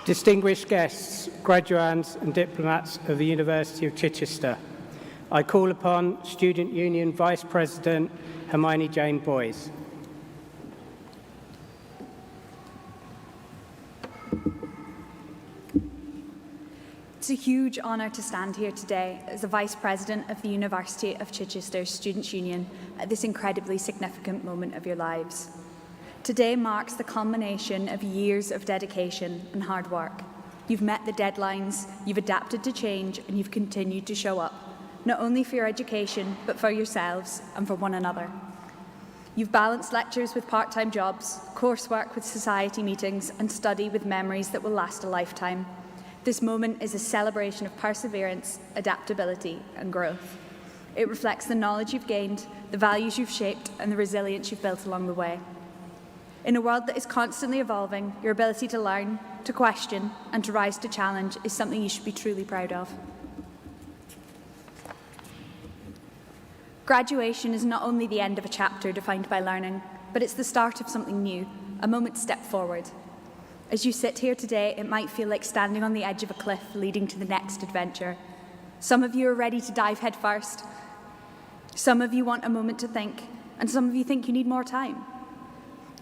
Distinguished guests, graduands and diplomats of the University of Chichester, I call upon Student Union Vice President Hermione Jane Boys. It's a huge honour to stand here today as the Vice President of the University of Chichester Students' Union at this incredibly significant moment of your lives. Today marks the culmination of years of dedication and hard work. You've met the deadlines, you've adapted to change, and you've continued to show up, not only for your education, but for yourselves and for one another. You've balanced lectures with part-time jobs, coursework with society meetings, and study with memories that will last a lifetime. This moment is a celebration of perseverance, adaptability, and growth. It reflects the knowledge you've gained, the values you've shaped, and the resilience you've built along the way. In a world that is constantly evolving, your ability to learn, to question, and to rise to challenge is something you should be truly proud of. Graduation is not only the end of a chapter defined by learning, but it's the start of something new, a moment to step forward. As you sit here today, it might feel like standing on the edge of a cliff leading to the next adventure. Some of you are ready to dive head first. Some of you want a moment to think, and some of you think you need more time.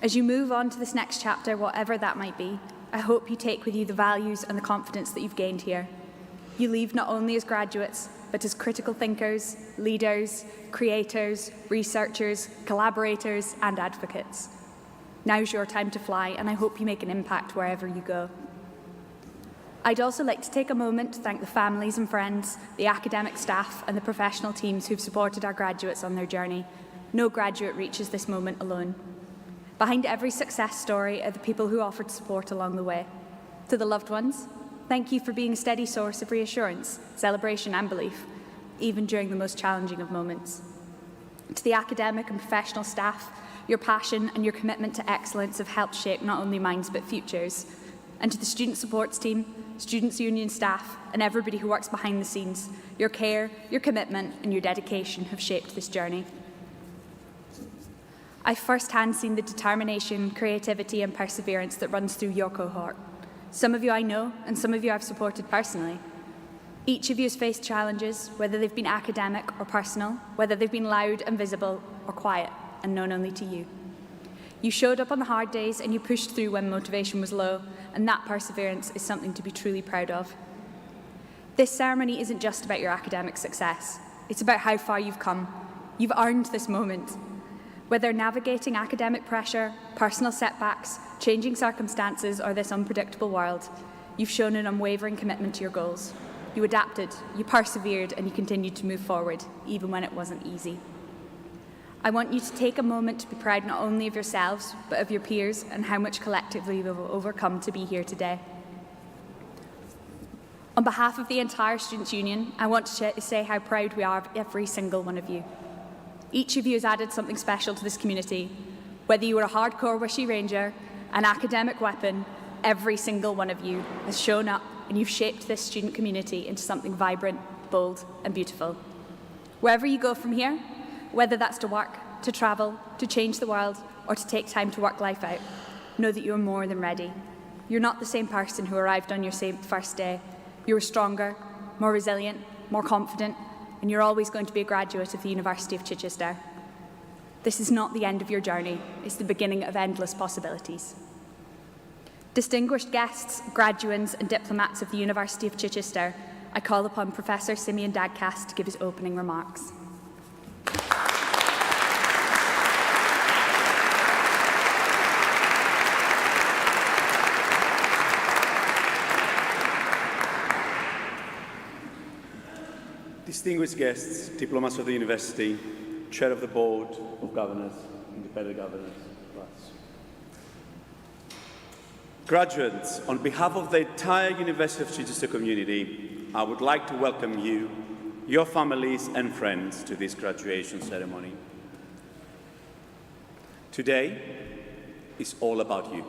As you move on to this next chapter, whatever that might be, I hope you take with you the values and the confidence that you've gained here. You leave not only as graduates, but as critical thinkers, leaders, creators, researchers, collaborators, and advocates. Now's your time to fly, and I hope you make an impact wherever you go. I'd also like to take a moment to thank the families and friends, the academic staff, and the professional teams who've supported our graduates on their journey. No graduate reaches this moment alone. Behind every success story are the people who offered support along the way. To the loved ones, thank you for being a steady source of reassurance, celebration, and belief, even during the most challenging of moments. To the academic and professional staff, your passion and your commitment to excellence have helped shape not only minds but futures. And to the student supports team, students' union staff, and everybody who works behind the scenes, your care, your commitment, and your dedication have shaped this journey. I've firsthand seen the determination, creativity, and perseverance that runs through your cohort. Some of you I know, and some of you I've supported personally. Each of you has faced challenges, whether they've been academic or personal, whether they've been loud and visible or quiet and known only to you. You showed up on the hard days and you pushed through when motivation was low, and that perseverance is something to be truly proud of. This ceremony isn't just about your academic success. It's about how far you've come. You've earned this moment. Whether navigating academic pressure, personal setbacks, changing circumstances, or this unpredictable world, you've shown an unwavering commitment to your goals. You adapted, you persevered, and you continued to move forward, even when it wasn't easy. I want you to take a moment to be proud not only of yourselves, but of your peers and how much collectively we've overcome to be here today. On behalf of the entire Students' Union, I want to say how proud we are of every single one of you. Each of you has added something special to this community. Whether you were a hardcore wishy ranger, an academic weapon, every single one of you has shown up and you've shaped this student community into something vibrant, bold, and beautiful. Wherever you go from here, whether that's to work, to travel, to change the world, or to take time to work life out, know that you're more than ready. You're not the same person who arrived on your first day. You're stronger, more resilient, more confident, and you're always going to be a graduate of the University of Chichester. This is not the end of your journey, it's the beginning of endless possibilities. Distinguished guests, graduands, and diplomats of the University of Chichester, I call upon Professor Simeon Dadcast to give his opening remarks. Distinguished guests, diplomats of the University, Chair of the Board of Governors, Independent Governors, graduates, on behalf of the entire University of Chichester community, I would like to welcome you, your families and friends to this graduation ceremony. Today is all about you,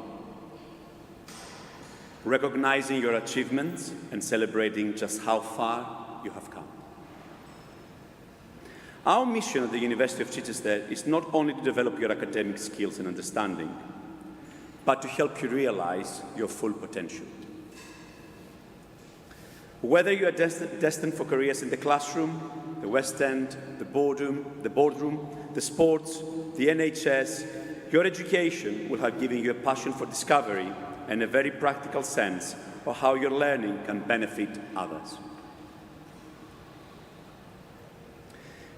recognizing your achievements and celebrating just how far you have come. Our mission at the University of Chichester is not only to develop your academic skills and understanding, but to help you realize your full potential. Whether you are destined for careers in the classroom, the West End, the boardroom, the sports, the NHS, your education will have given you a passion for discovery and a very practical sense of how your learning can benefit others.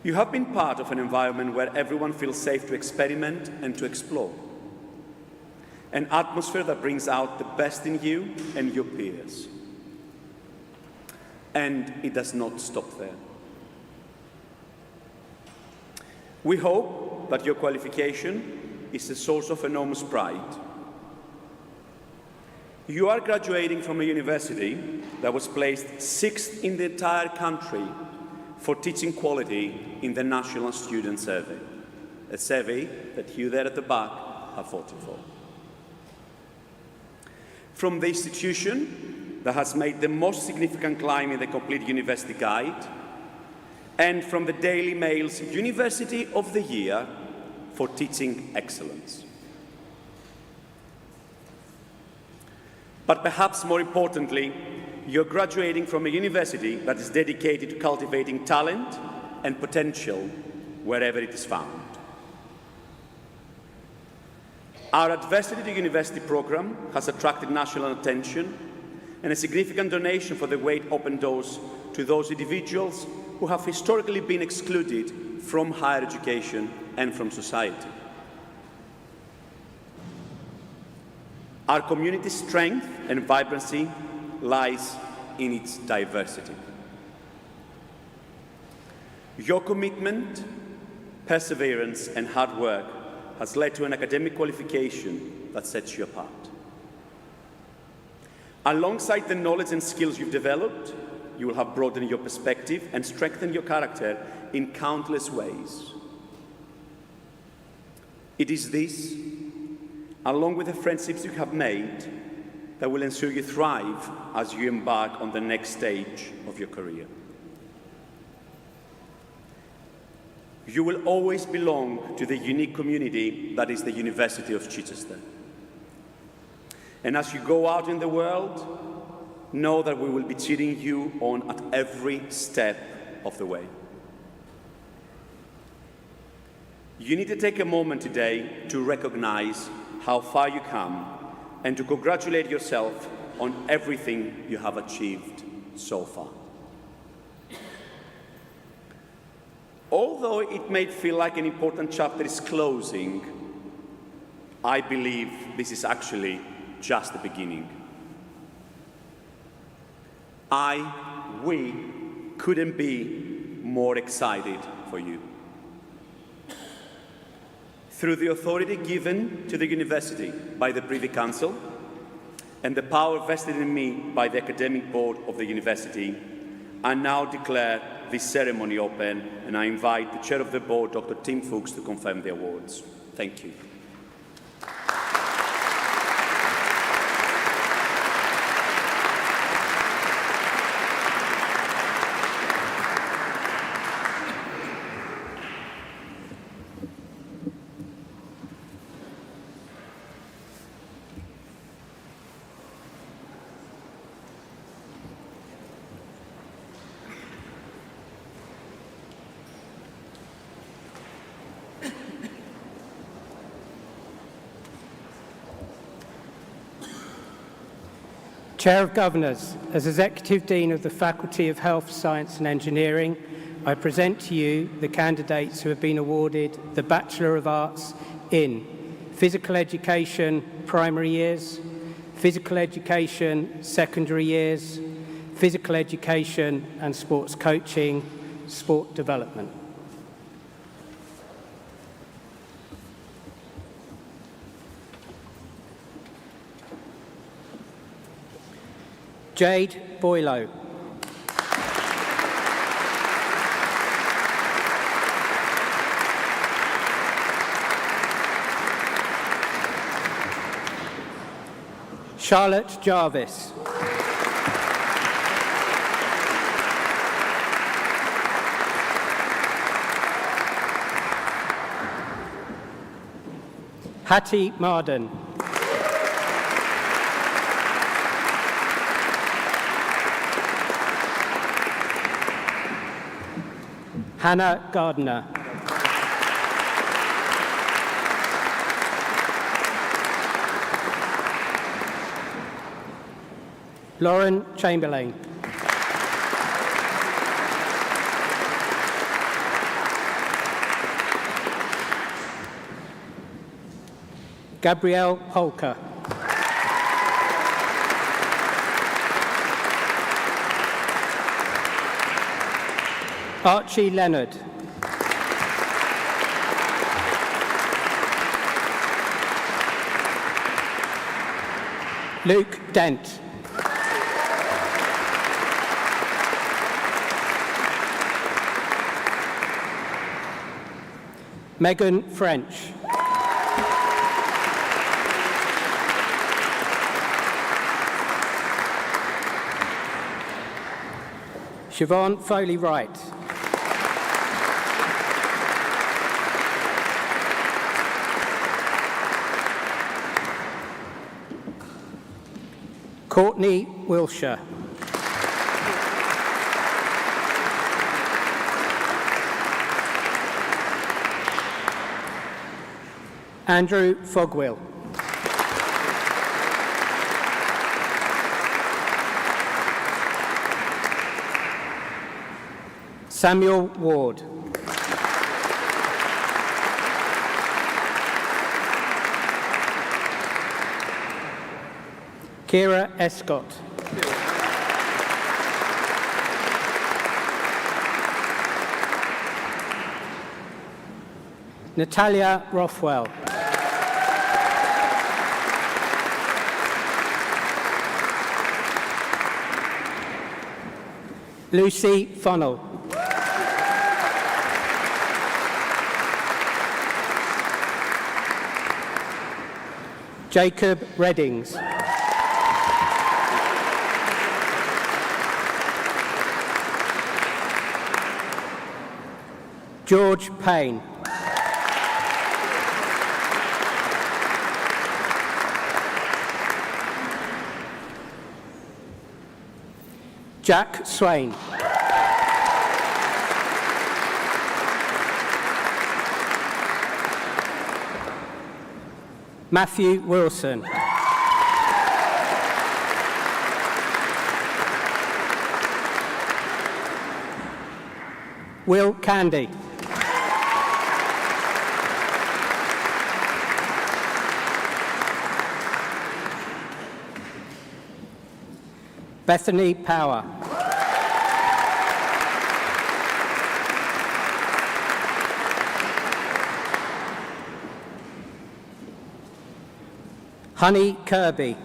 You have been part of an environment where everyone feels safe to experiment and to explore. An atmosphere that brings out the best in you and your peers. And it does not stop there. We hope that your qualification is a source of enormous pride. You are graduating from a university that was placed 6th in the entire country for teaching quality in the National Student Survey, a survey that you there at the back have voted for. From the institution that has made the most significant climb in the Complete University Guide, and from the Daily Mail's University of the Year for teaching excellence. But perhaps more importantly, you're graduating from a university that is dedicated to cultivating talent and potential wherever it is found. Our Adversity to University program has attracted national attention and a significant donation for the Weight Open Doors to those individuals who have historically been excluded from higher education and from society. Our community's strength and vibrancy lies in its diversity. Your commitment, perseverance, and hard work has led to an academic qualification that sets you apart. Alongside the knowledge and skills you've developed, you will have broadened your perspective and strengthened your character in countless ways. It is this, along with the friendships you have made, that will ensure you thrive as you embark on the next stage of your career. You will always belong to the unique community that is the University of Chichester. And as you go out in the world, know that we will be cheering you on at every step of the way. You need to take a moment today to recognize how far you come and to congratulate yourself on everything you have achieved so far. Although it may feel like an important chapter is closing, I believe this is actually just the beginning. We couldn't be more excited for you. Through the authority given to the university by the Privy Council and the power vested in me by the Academic Board of the University, I now declare this ceremony open, and I invite the Chair of the Board, Dr. Tim Fuchs, to confirm the awards. Thank you. Chair of Governors, as Executive Dean of the Faculty of Health, Science and Engineering, I present to you the candidates who have been awarded the Bachelor of Arts in Physical Education Primary Years, Physical Education Secondary Years, Physical Education and Sports Coaching, Sport Development. Jade Boylo. Charlotte Jarvis. Hattie Marden. Hannah Gardner. Lauren Chamberlain. Gabrielle Holker. Archie Leonard. Luke Dent. Megan French. Siobhan Foley-Wright. Courtney Wilshire. Andrew Fogwill. Samuel Ward. Kira Escott. Natalia Rothwell. Lucy Funnell. Jacob Reddings. George Payne. Jack Swain. Matthew Wilson. Will Candy. Bethany Power. Honey Kirby.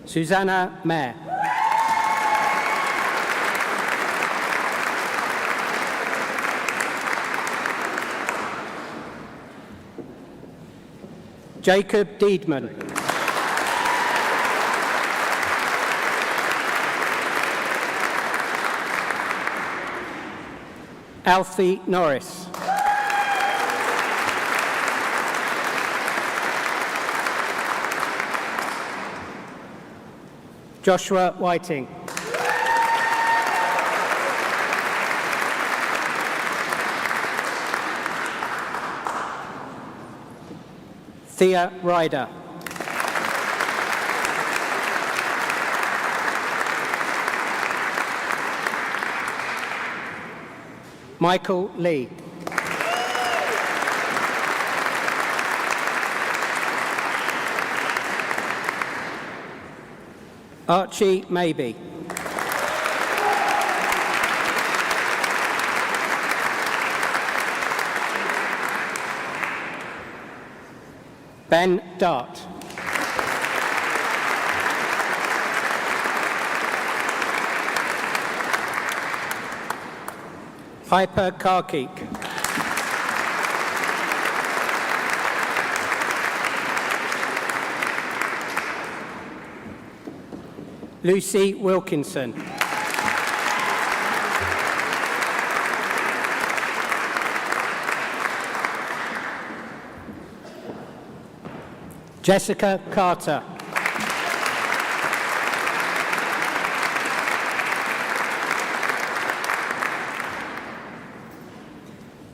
Susanna Mayer. Jacob Deedman. Alfie Norris. Joshua Whiting. Thea Ryder. Michael Lee. Archie Maybe. Ben Dart. Piper Karkeek. Lucy Wilkinson. Jessica Carter.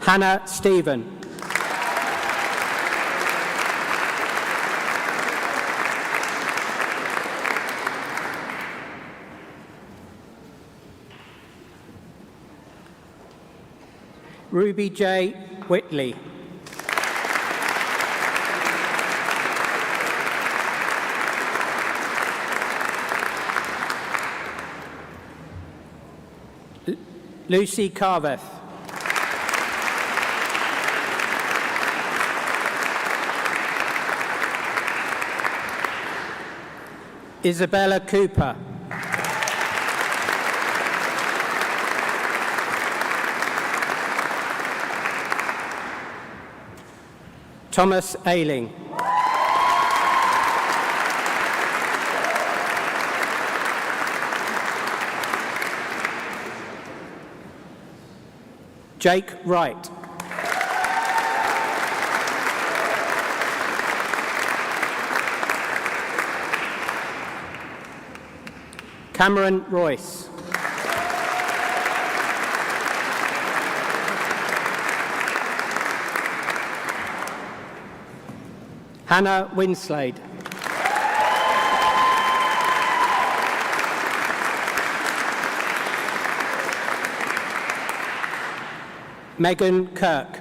Hannah Stephen. Ruby J. Whitley. Lucy Carveth. Isabella Cooper. Thomas Ayling. Jake Wright. Cameron Royce. Hannah Winslade. Megan Kirk.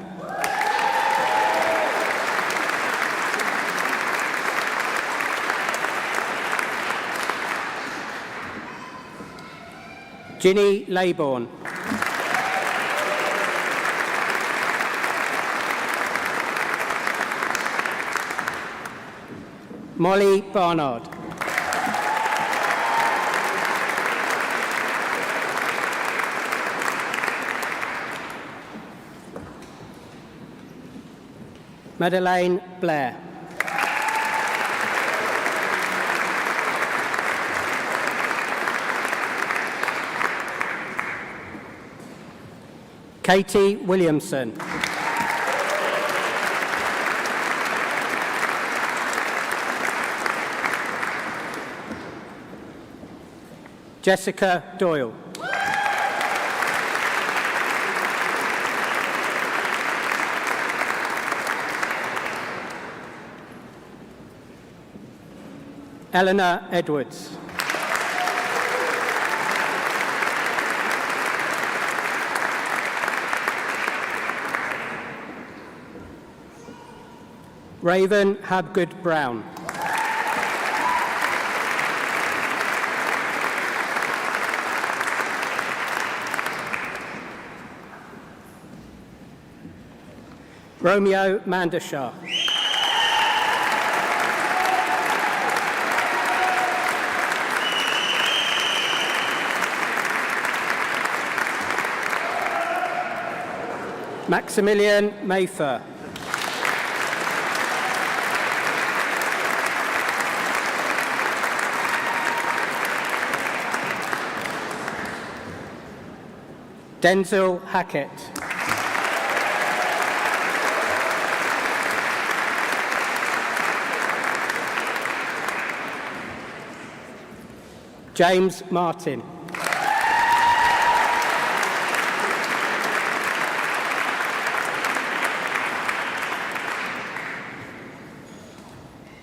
Ginny Laybourne. Molly Barnard. Madeleine Blair. Katie Williamson. Jessica Doyle. Eleanor Edwards. Raven Habgood Brown. Romeo Mandashah. Maximilian Mayfair. Denzel Hackett. James Martin.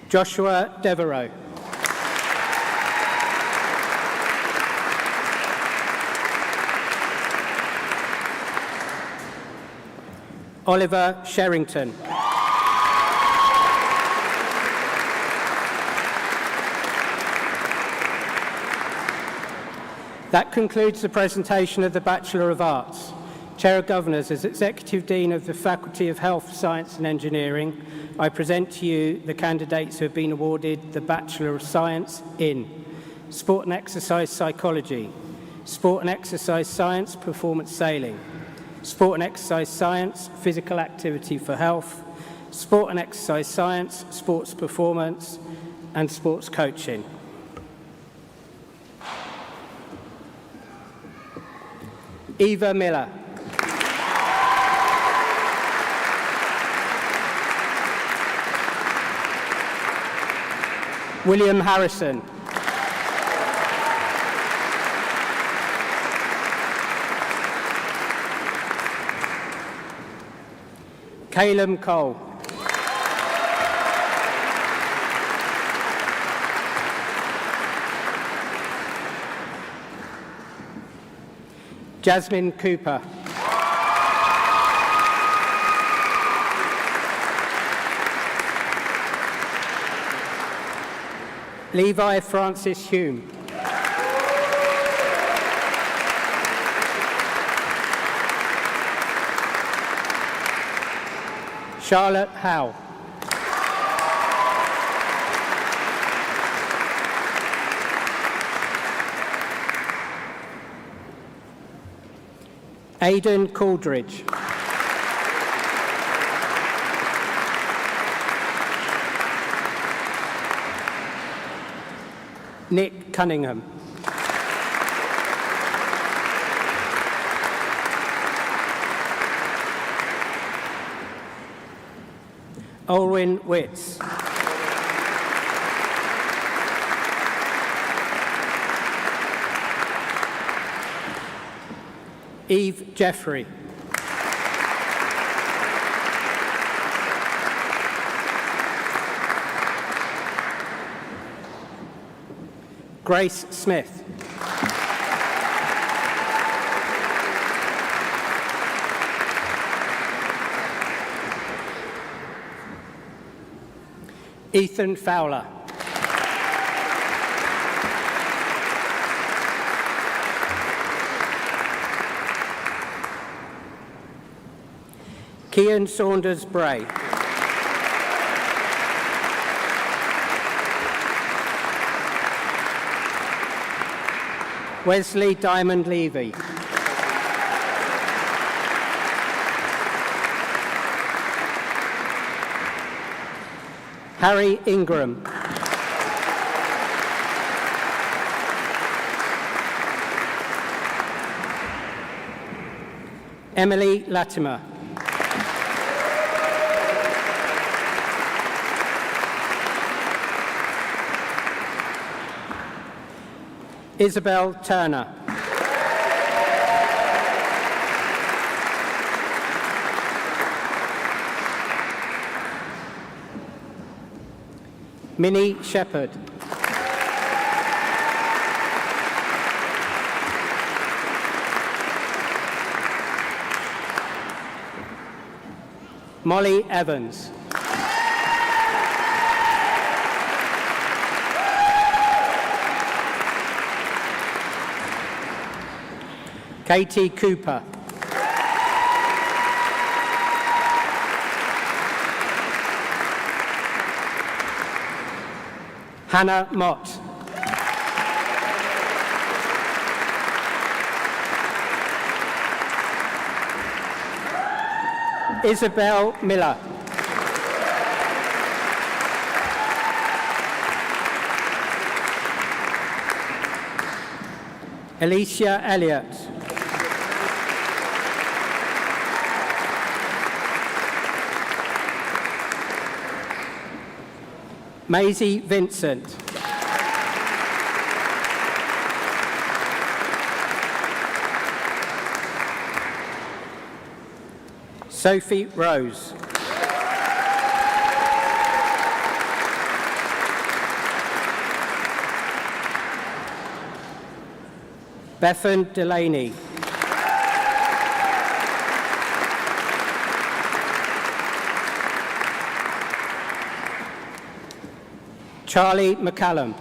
Joshua Devereaux. Oliver Sherrington. That concludes the presentation of the Bachelor of Arts. Chair of Governors, as Executive Dean of the Faculty of Health, Science and Engineering, I present to you the candidates who have been awarded the Bachelor of Science in Sport and Exercise Psychology, Sport and Exercise Science, Performance Sailing, Sport and Exercise Science, Physical Activity for Health, Sport and Exercise Science, Sports Performance and Sports Coaching. Eva Miller. William Harrison. Calum Cole. Jasmine Cooper. Levi Francis Hume. Charlotte Howe. Aidan Coldridge. Nick Cunningham. Olwyn Witts. Eve Jeffrey. Grace Smith. Ethan Fowler. Kian Saunders Bray. Wesley Diamond Levy. Harry Ingram. Emily Latimer. Isabel Turner. Minnie Shepherd. Molly Evans. Katie Cooper. Hannah Mott. Isabel Miller. Alicia Elliott. Maisie Vincent. Sophie Rose. Bethan Delaney. Charlie McCallum.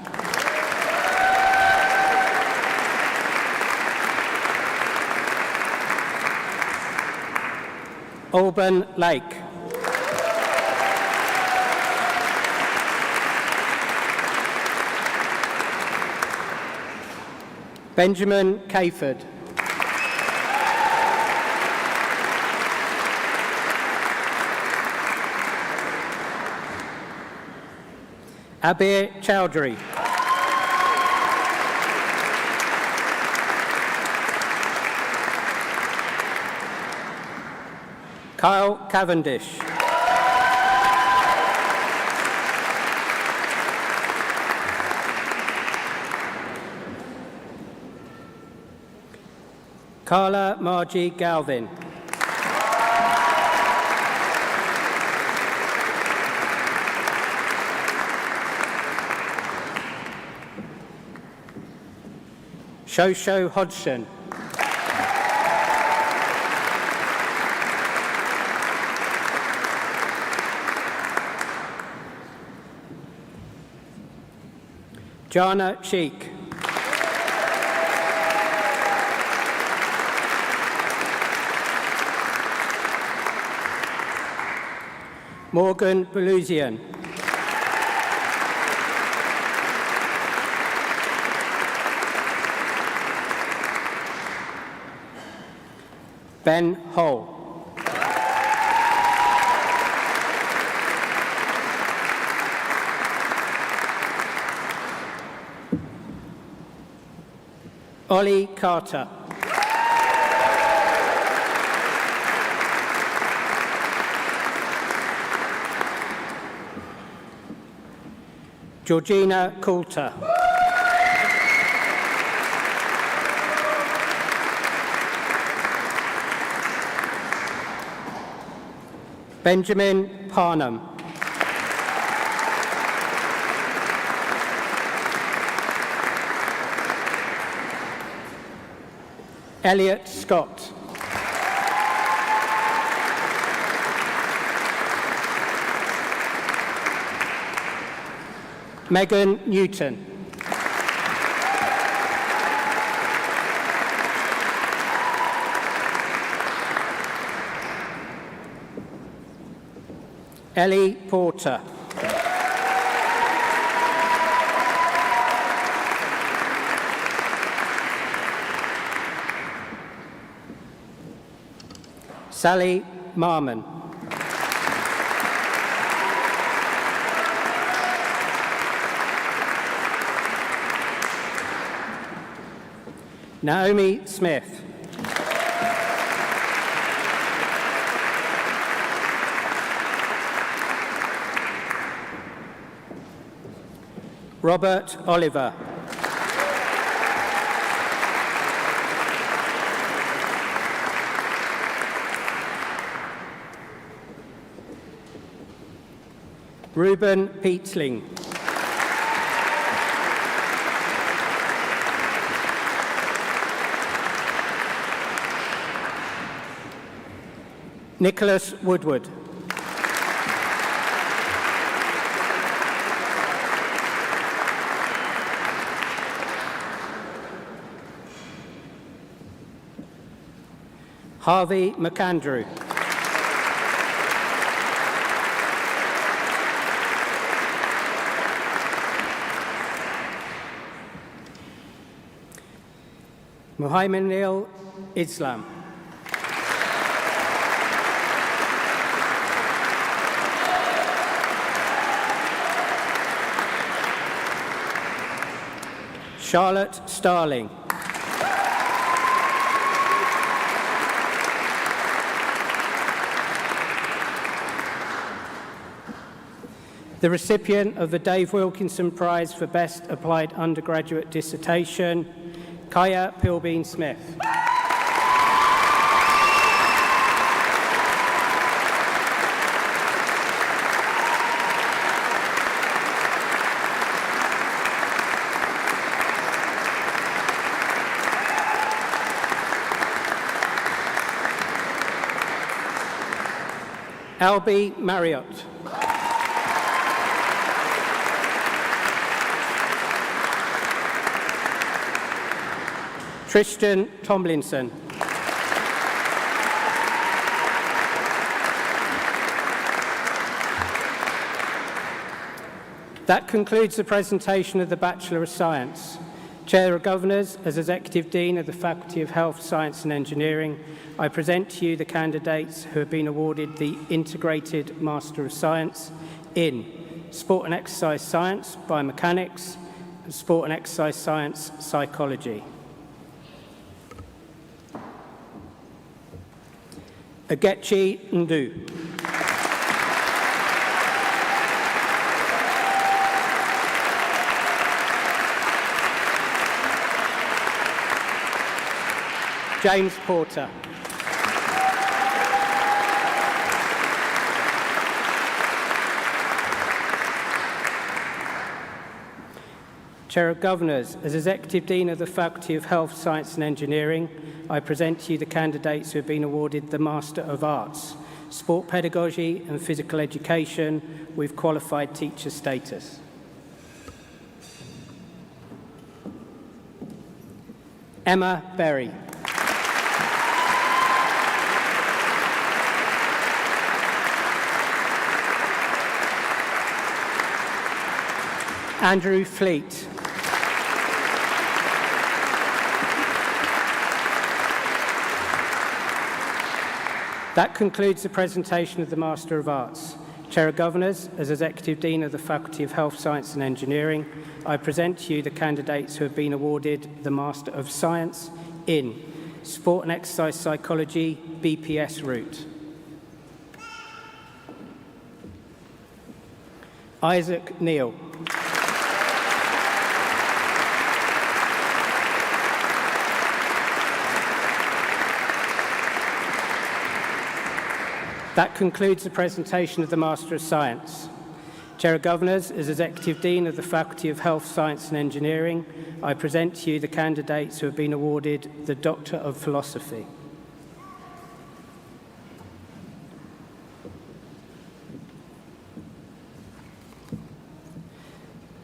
Alban Lake. Benjamin Cayford. Abir Chowdhury. Kyle Cavendish. Carla Margie Galvin. Shosho Hodgson. Jana Sheik. Morgan Belusian. Ben Hull. Ollie Carter. Georgina Coulter. Benjamin Parnham. Elliot Scott. Megan Newton. Ellie Porter. Sally Marmon. Naomi Smith. Robert Oliver. Ruben Peatling. Nicholas Woodward. Harvey McAndrew. Muhaiminil Islam. Charlotte Starling. The recipient of the Dave Wilkinson Prize for Best Applied Undergraduate Dissertation, Kaya Pilbeam Smith. Albie Marriott. Tristan Tomlinson. That concludes the presentation of the Bachelor of Science. Chair of Governors, as Executive Dean of the Faculty of Health, Science and Engineering, I present to you the candidates who have been awarded the Integrated Master of Science in Sport and Exercise Science, Biomechanics, and Sport and Exercise Science, Psychology. Agechi Ndu. James Porter. Chair of Governors, as Executive Dean of the Faculty of Health, Science and Engineering, I present to you the candidates who have been awarded the Master of Arts, Sport Pedagogy and Physical Education with qualified teacher status. Emma Berry. Andrew Fleet. That concludes the presentation of the Master of Arts. Chair of Governors, as Executive Dean of the Faculty of Health, Science and Engineering, I present to you the candidates who have been awarded the Master of Science in Sport and Exercise Psychology, BPS route. Isaac Neal. That concludes the presentation of the Master of Science. Chair of Governors, as Executive Dean of the Faculty of Health, Science and Engineering, I present to you the candidates who have been awarded the Doctor of Philosophy.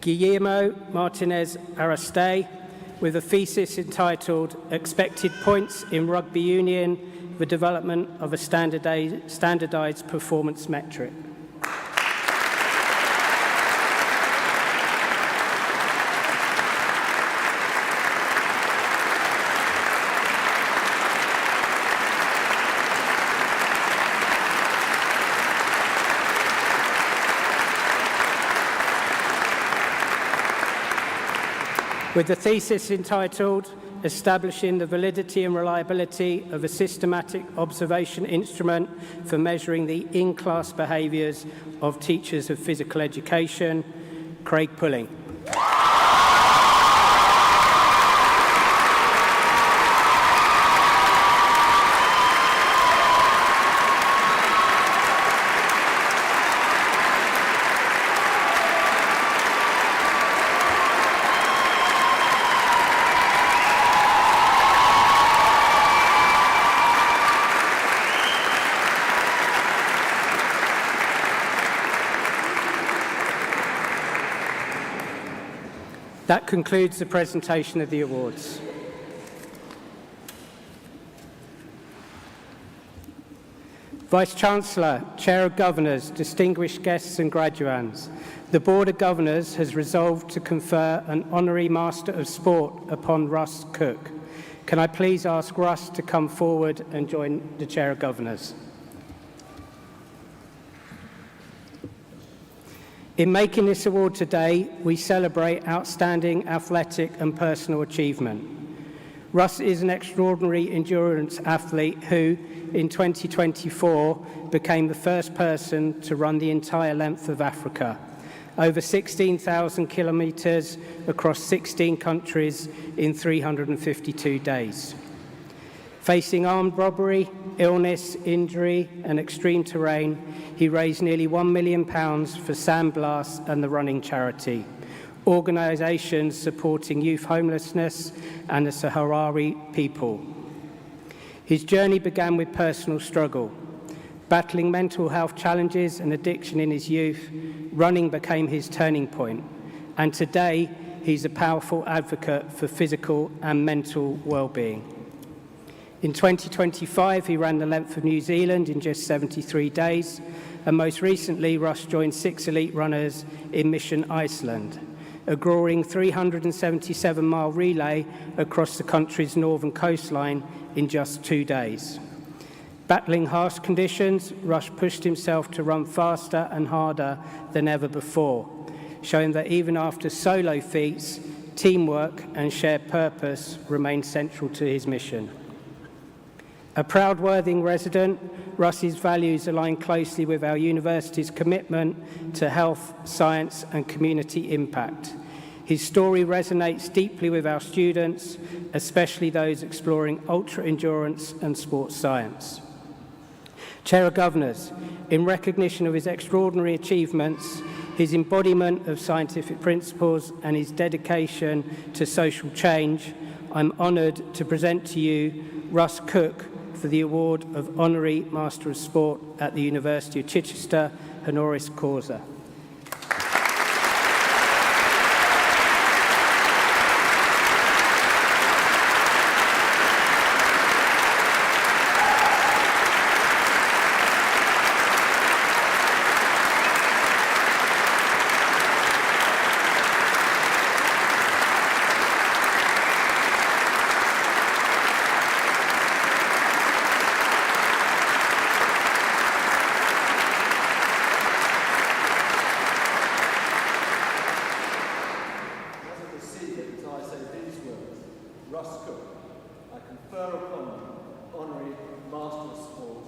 Guillermo Martinez Araste, with a thesis entitled Expected Points in Rugby Union, the Development of a Standardised Performance Metric. With the thesis entitled Establishing the Validity and Reliability of a Systematic Observation Instrument for Measuring the In-Class Behaviours of Teachers of Physical Education, Craig Pulling. That concludes the presentation of the awards. Vice-Chancellor, Chair of Governors, distinguished guests and graduands, the Board of Governors has resolved to confer an Honorary Master of Sport upon Russ Cook. Can I please ask Russ to come forward and join the Chair of Governors? In making this award today, we celebrate outstanding athletic and personal achievement. Russ is an extraordinary endurance athlete who, in 2024, became the first person to run the entire length of Africa, over 16,000 kilometres across 16 countries in 352 days. Facing armed robbery, illness, injury and extreme terrain, he raised nearly £1 million for Sandblast and the Running Charity, organisations supporting youth homelessness and the Honorary people. His journey began with personal struggle. Battling mental health challenges and addiction in his youth, running became his turning point, and today he's a powerful advocate for physical and mental well-being. In 2025, he ran the length of New Zealand in just 73 days, and most recently, Russ joined 6 elite runners in Mission Iceland, a grueling 377-mile relay across the country's northern coastline in just 2 days. Battling harsh conditions, Russ pushed himself to run faster and harder than ever before, showing that even after solo feats, teamwork and shared purpose remain central to his mission. A proud Worthing resident, Russ's values align closely with our university's commitment to health, science and community impact. His story resonates deeply with our students, especially those exploring ultra-endurance and sports science. Chair of Governors, in recognition of his extraordinary achievements, his embodiment of scientific principles and his dedication to social change, I'm honoured to present to you Russ Cook for the award of Honorary Master of Sport at the University of Chichester, honoris causa. Russ Cook, I confer upon you Honorary Master of Sport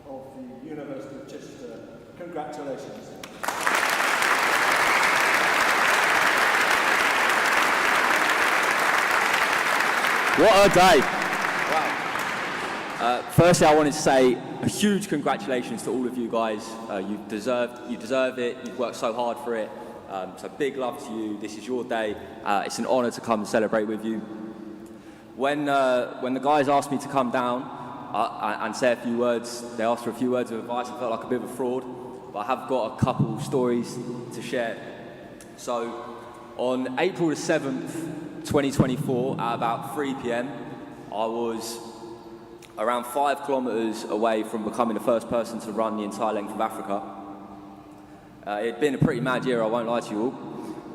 of the University of Chichester. Congratulations. What a day! Wow. Firstly, I wanted to say a huge congratulations to all of you guys. You deserve it. You've worked so hard for it. So big love to you. This is your day. It's an honour to come and celebrate with you. When the guys asked me to come down and say a few words, they asked for a few words of advice. I felt like a bit of a fraud, but I have got a couple stories to share. So on April the 7th, 2024, at about 3 p.m, I was around 5 kilometres away from becoming the first person to run the entire length of Africa. It'd been a pretty mad year, I won't lie to you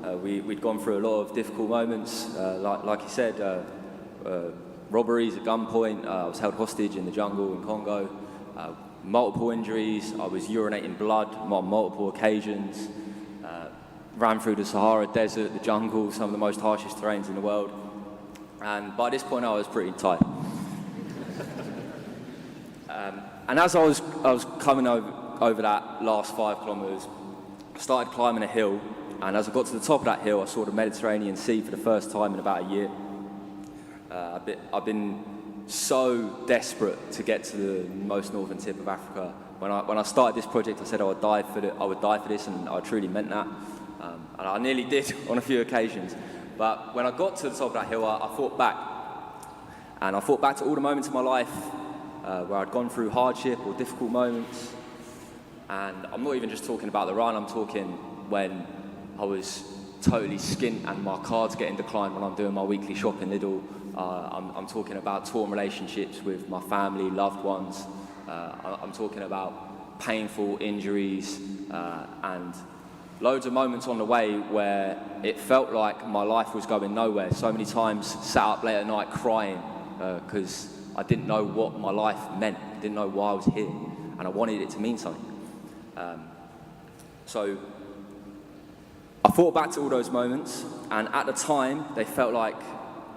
all. We'd gone through a lot of difficult moments, like you said, robberies at gunpoint. I was held hostage in the jungle in Congo, multiple injuries. I was urinating blood on multiple occasions, ran through the Sahara Desert, the jungle, some of the most harshest terrains in the world. And by this point I was pretty tight. And as I was coming over that last 5 kilometres, I started climbing a hill, and as I got to the top of that hill I saw the Mediterranean Sea for the first time in about a year. I've been so desperate to get to the most northern tip of Africa. When I started this project, I said I would die for this, and I truly meant that. And I nearly did on a few occasions. But when I got to the top of that hill, I thought back. And I thought back to all the moments in my life where I'd gone through hardship or difficult moments. And I'm not even just talking about the run, I'm talking when I was totally skint and my card's getting declined when I'm doing my weekly shop in Lidl. I'm talking about torn relationships with my family, loved ones. I'm talking about painful injuries and loads of moments on the way where it felt like my life was going nowhere. So many times sat up late at night crying because I didn't know what my life meant. I didn't know why I was here, and I wanted it to mean something. So I thought back to all those moments, and at the time they felt like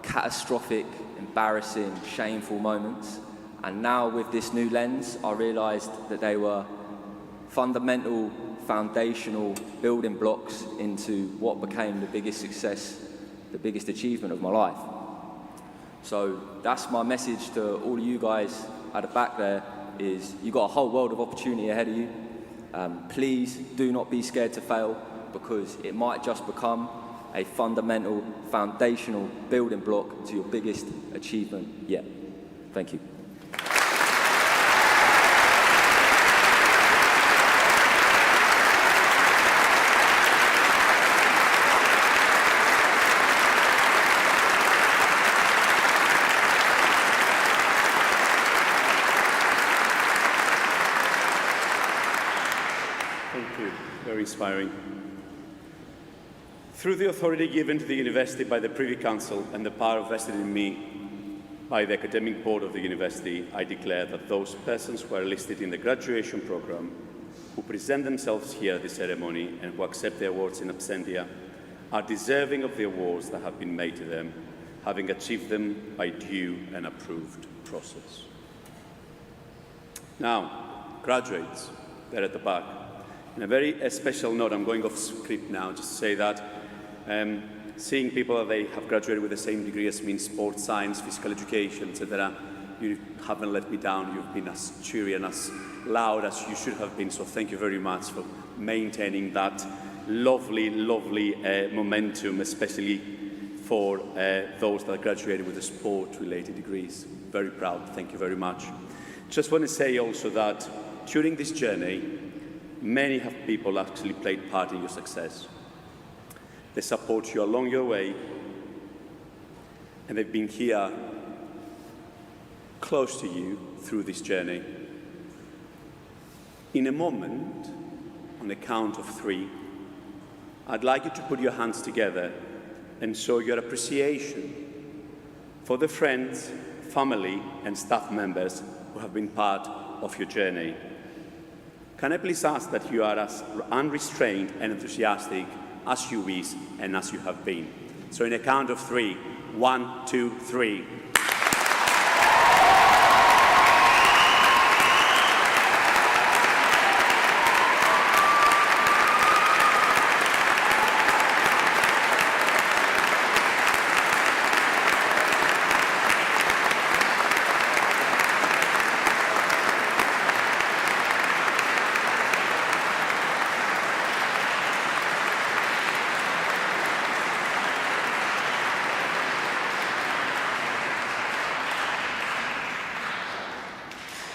catastrophic, embarrassing, shameful moments. And now with this new lens, I realised that they were fundamental, foundational building blocks into what became the biggest success, the biggest achievement of my life. So that's my message to all of you guys at the back there, is you've got a whole world of opportunity ahead of you. Please do not be scared to fail, because it might just become a fundamental, foundational building block to your biggest achievement yet. Thank you. Thank you. Very inspiring. Through the authority given to the University by the Privy Council and the power vested in me by the Academic Board of the University, I declare that those persons who are listed in the graduation programme, who present themselves here at the ceremony and who accept the awards in absentia, are deserving of the awards that have been made to them, having achieved them by due and approved process. Now, graduates, they're at the back. On a very special note, I'm going off script now, just to say that seeing people that they have graduated with the same degree as me in sports science, physical education, etc., you haven't let me down. You've been as cheery and as loud as you should have been, so thank you very much for maintaining that lovely momentum, especially for those that graduated with the sport-related degrees. Very proud. Thank you very much. Just want to say also that during this journey, many people actually played part in your success. They support you along your way, and they've been here close to you through this journey. In a moment, on the count of 3, I'd like you to put your hands together and show your appreciation for the friends, family, and staff members who have been part of your journey. Can I please ask that you are as unrestrained and enthusiastic as you wish and as you have been? So in a count of 3, 1, 2, 3.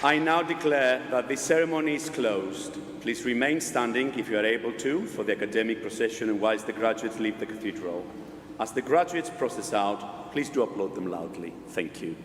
I now declare that this ceremony is closed. Please remain standing if you are able to for the academic procession and whilst the graduates leave the cathedral. As the graduates process out, please do applaud them loudly. Thank you.